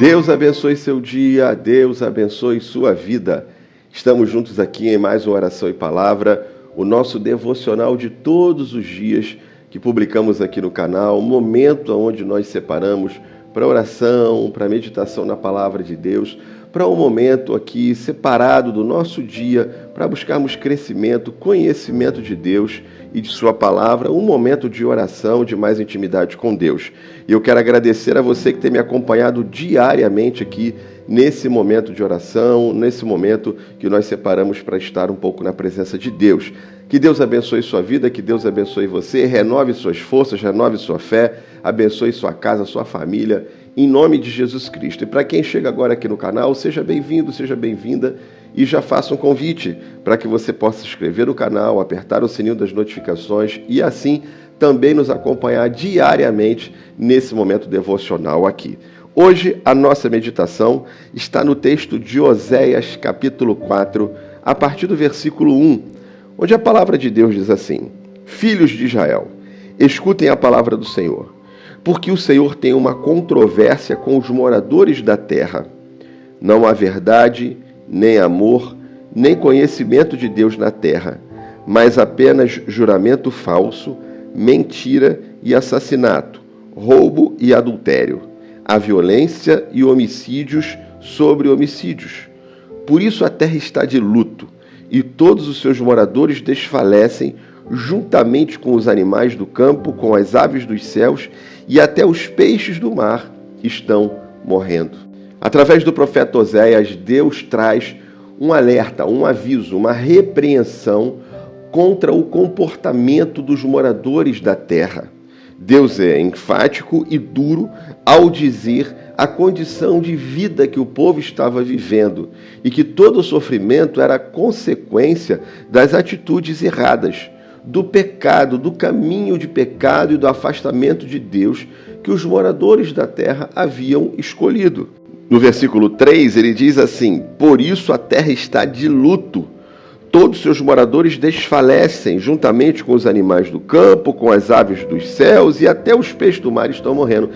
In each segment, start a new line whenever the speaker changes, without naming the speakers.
Deus abençoe seu dia, Deus abençoe sua vida. Estamos juntos aqui em mais uma oração e palavra, o nosso devocional de todos os dias que publicamos aqui no canal, um momento onde nós separamos para oração, para meditação na palavra de Deus, para um momento aqui separado do nosso dia, para buscarmos crescimento, conhecimento de Deus e de sua palavra, um momento de oração, de mais intimidade com Deus. E eu quero agradecer a você que tem me acompanhado diariamente aqui nesse momento de oração, nesse momento que nós separamos para estar um pouco na presença de Deus. Que Deus abençoe sua vida, que Deus abençoe você, renove suas forças, renove sua fé, abençoe sua casa, sua família, em nome de Jesus Cristo. E para quem chega agora aqui no canal, seja bem-vindo, seja bem-vinda e já faça um convite para que você possa se inscrever no canal, apertar o sininho das notificações e assim também nos acompanhar diariamente nesse momento devocional aqui. Hoje a nossa meditação está no texto de Oséias, capítulo 4, a partir do versículo 1, onde a palavra de Deus diz assim: Filhos de Israel, escutem a palavra do Senhor, porque o Senhor tem uma controvérsia com os moradores da terra. Não há verdade, nem amor, nem conhecimento de Deus na terra, mas apenas juramento falso, mentira e assassinato, roubo e adultério, a violência e homicídios sobre homicídios. Por isso a terra está de luto, e todos os seus moradores desfalecem, juntamente com os animais do campo, com as aves dos céus, e até os peixes do mar estão morrendo. Através do profeta Oséias, Deus traz um alerta, um aviso, uma repreensão contra o comportamento dos moradores da terra. Deus é enfático e duro ao dizer a condição de vida que o povo estava vivendo e que todo o sofrimento era consequência das atitudes erradas, do pecado, do caminho de pecado e do afastamento de Deus que os moradores da terra haviam escolhido. No versículo 3, ele diz assim: Por isso a terra está de luto, todos seus moradores desfalecem, juntamente com os animais do campo, com as aves dos céus e até os peixes do mar estão morrendo.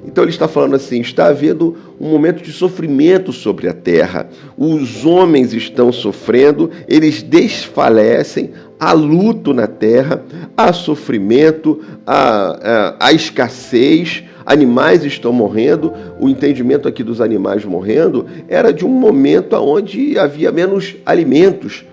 Então ele está falando assim, está havendo um momento de sofrimento sobre a terra. Os homens estão sofrendo, eles desfalecem, há luto na terra, há sofrimento, há escassez, animais estão morrendo. O entendimento aqui dos animais morrendo era de um momento onde havia menos alimentos.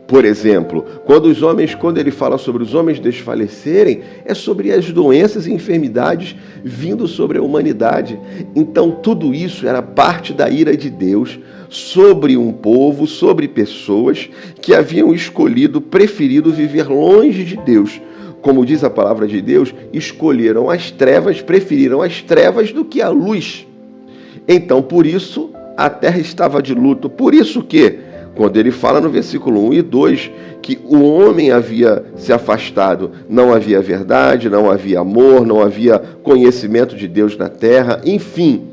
Por exemplo, quando ele fala sobre os homens desfalecerem, é sobre as doenças e enfermidades vindo sobre a humanidade. Então, tudo isso era parte da ira de Deus sobre um povo, sobre pessoas que haviam preferido viver longe de Deus. Como diz a palavra de Deus, escolheram as trevas, preferiram as trevas do que a luz. Então, por isso, a terra estava de luto. Por isso que, quando ele fala no versículo 1 e 2 que o homem havia se afastado, não havia verdade, não havia amor, não havia conhecimento de Deus na terra, enfim,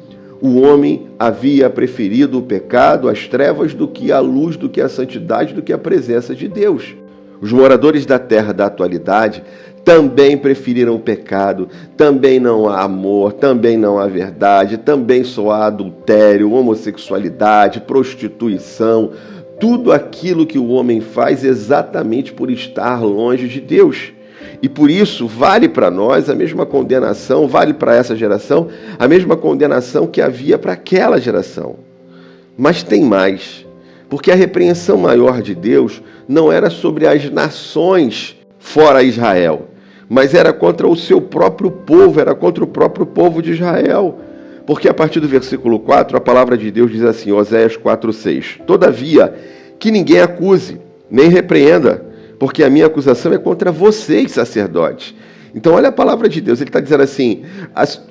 o homem havia preferido o pecado, as trevas, do que a luz, do que a santidade, do que a presença de Deus. Os moradores da terra da atualidade também preferiram o pecado, também não há amor, também não há verdade, também só há adultério, homossexualidade, prostituição, tudo aquilo que o homem faz exatamente por estar longe de Deus. E por isso vale para nós a mesma condenação, vale para essa geração a mesma condenação que havia para aquela geração. Mas tem mais, porque a repreensão maior de Deus não era sobre as nações fora Israel, mas era contra o seu próprio povo, era contra o próprio povo de Israel. Porque a partir do versículo 4, a palavra de Deus diz assim, Oséias 4:6, Todavia, que ninguém acuse, nem repreenda, porque a minha acusação é contra vocês, sacerdotes. Então, olha a palavra de Deus, ele está dizendo assim,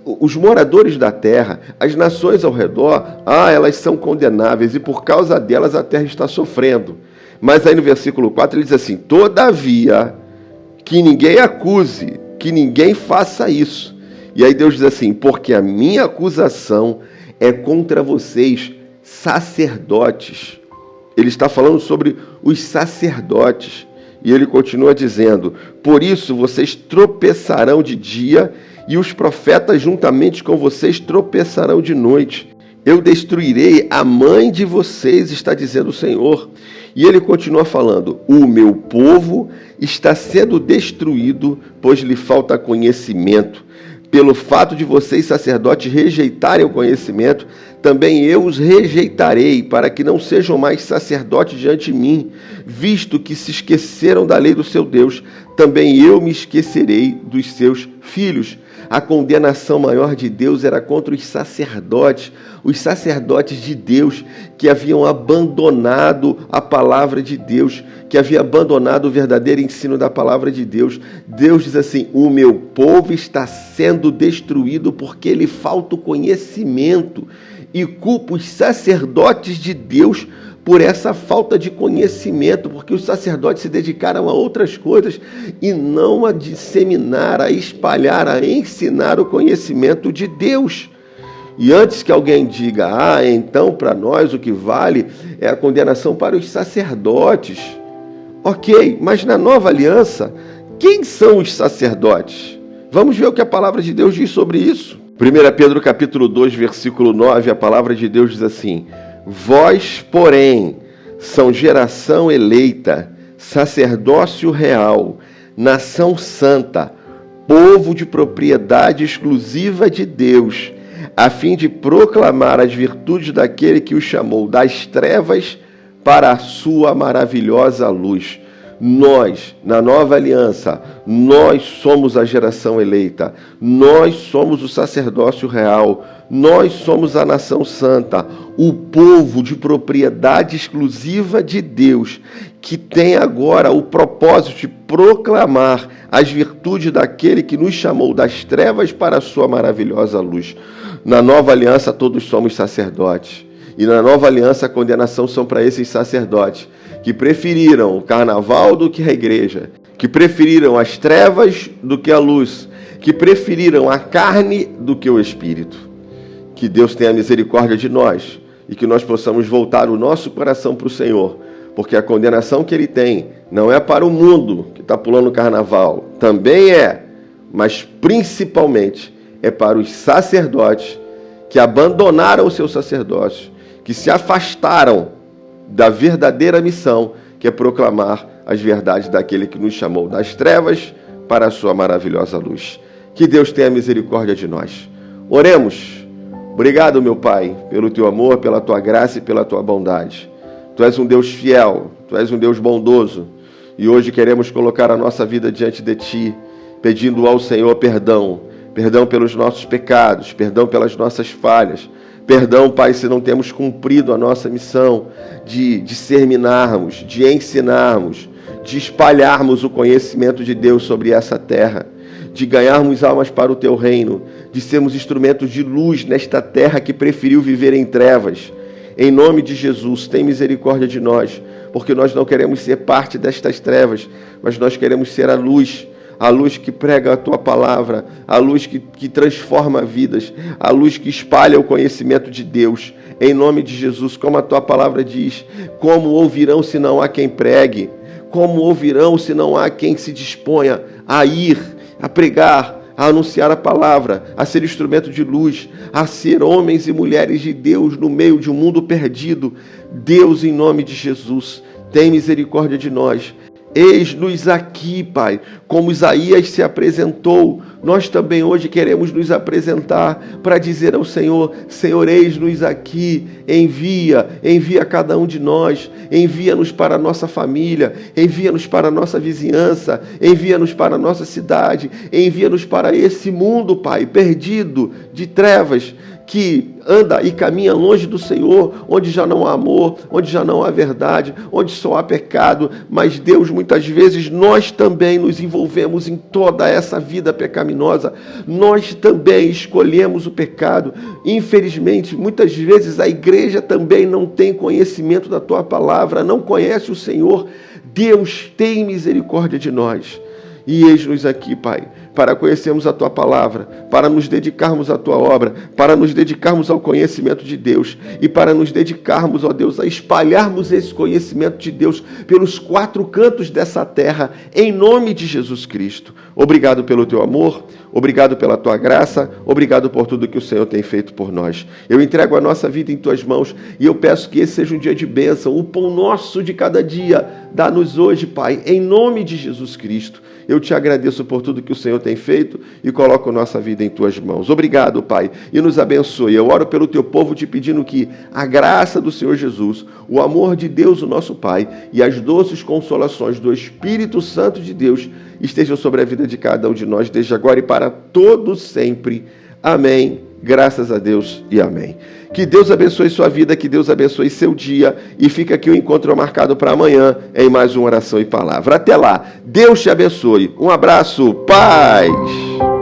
os moradores da terra, as nações ao redor, elas são condenáveis e por causa delas a terra está sofrendo. Mas aí no versículo 4 ele diz assim, Todavia, que ninguém acuse, que ninguém faça isso. E aí Deus diz assim, porque a minha acusação é contra vocês, sacerdotes. Ele está falando sobre os sacerdotes. E ele continua dizendo, por isso vocês tropeçarão de dia e os profetas juntamente com vocês tropeçarão de noite. eu destruirei a mãe de vocês, está dizendo o Senhor. E ele continua falando, o meu povo está sendo destruído, pois lhe falta conhecimento. Pelo fato de vocês, sacerdotes, rejeitarem o conhecimento, também eu os rejeitarei, para que não sejam mais sacerdotes diante de mim, visto que se esqueceram da lei do seu Deus, também eu me esquecerei dos seus filhos. A condenação maior de Deus era contra os sacerdotes de Deus, que haviam abandonado a palavra de Deus, que haviam abandonado o verdadeiro ensino da palavra de Deus. Deus diz assim, o meu povo está sendo destruído porque lhe falta o conhecimento, e culpa os sacerdotes de Deus por essa falta de conhecimento, porque os sacerdotes se dedicaram a outras coisas e não a disseminar, a espalhar, a ensinar o conhecimento de Deus. E antes que alguém diga, então para nós o que vale é a condenação para os sacerdotes. Ok, mas na nova aliança, quem são os sacerdotes? Vamos ver o que a palavra de Deus diz sobre isso. 1 Pedro capítulo 2, versículo 9, a palavra de Deus diz assim, vós, porém, são geração eleita, sacerdócio real, nação santa, povo de propriedade exclusiva de Deus, a fim de proclamar as virtudes daquele que o chamou das trevas para a sua maravilhosa luz. Nós, na nova aliança, nós somos a geração eleita, nós somos o sacerdócio real, nós somos a nação santa, o povo de propriedade exclusiva de Deus, que tem agora o propósito de proclamar as virtudes daquele que nos chamou das trevas para a sua maravilhosa luz. Na nova aliança todos somos sacerdotes, e na nova aliança a condenação são para esses sacerdotes, que preferiram o carnaval do que a igreja, que preferiram as trevas do que a luz, que preferiram a carne do que o espírito. Que Deus tenha misericórdia de nós e que nós possamos voltar o nosso coração para o Senhor, porque a condenação que Ele tem não é para o mundo que está pulando o carnaval, também é, mas principalmente é para os sacerdotes que abandonaram o seu sacerdócio, que se afastaram da verdadeira missão, que é proclamar as verdades daquele que nos chamou das trevas para a sua maravilhosa luz. Que Deus tenha misericórdia de nós. Oremos. Obrigado, meu Pai, pelo teu amor, pela tua graça e pela tua bondade. Tu és um Deus fiel, tu és um Deus bondoso, e hoje queremos colocar a nossa vida diante de ti, pedindo ao Senhor perdão pelos nossos pecados, perdão pelas nossas falhas, perdão, Pai, se não temos cumprido a nossa missão de disseminarmos, de ensinarmos, de espalharmos o conhecimento de Deus sobre essa terra, de ganharmos almas para o Teu reino, de sermos instrumentos de luz nesta terra que preferiu viver em trevas. Em nome de Jesus, tem misericórdia de nós, porque nós não queremos ser parte destas trevas, mas nós queremos ser a luz que prega a Tua palavra, a luz que transforma vidas, a luz que espalha o conhecimento de Deus. Em nome de Jesus, como a Tua palavra diz, como ouvirão se não há quem pregue? Como ouvirão se não há quem se disponha a ir, a pregar, a anunciar a palavra, a ser instrumento de luz, a ser homens e mulheres de Deus no meio de um mundo perdido? Deus, em nome de Jesus, tem misericórdia de nós. Eis-nos aqui, Pai, como Isaías se apresentou, nós também hoje queremos nos apresentar para dizer ao Senhor, Senhor, eis-nos aqui, envia cada um de nós, envia-nos para a nossa família, envia-nos para a nossa vizinhança, envia-nos para a nossa cidade, envia-nos para esse mundo, Pai, perdido de trevas, que anda e caminha longe do Senhor, onde já não há amor, onde já não há verdade, onde só há pecado. Mas Deus, muitas vezes, nós também nos envolvemos em toda essa vida pecaminosa. Nós também escolhemos o pecado. Infelizmente, muitas vezes a igreja também não tem conhecimento da Tua palavra, não conhece o Senhor. Deus, tem misericórdia de nós. E eis-nos aqui, Pai, para conhecermos a Tua palavra, para nos dedicarmos à Tua obra, para nos dedicarmos ao conhecimento de Deus e para nos dedicarmos, ó Deus, a espalharmos esse conhecimento de Deus pelos 4 cantos dessa terra, em nome de Jesus Cristo. Obrigado pelo Teu amor, obrigado pela Tua graça, obrigado por tudo que o Senhor tem feito por nós. Eu entrego a nossa vida em Tuas mãos e eu peço que esse seja um dia de bênção, o pão nosso de cada dia. Dá-nos hoje, Pai, em nome de Jesus Cristo. Eu te agradeço por tudo que o Senhor tem feito e coloco nossa vida em Tuas mãos. Obrigado, Pai, e nos abençoe. Eu oro pelo Teu povo te pedindo que a graça do Senhor Jesus, o amor de Deus, o nosso Pai, e as doces consolações do Espírito Santo de Deus estejam sobre a vida de cada um de nós, desde agora e para todos sempre. Amém. Graças a Deus e amém. Que Deus abençoe sua vida, que Deus abençoe seu dia e fica aqui o encontro marcado para amanhã em mais uma oração e palavra. Até lá. Deus te abençoe. Um abraço. Paz.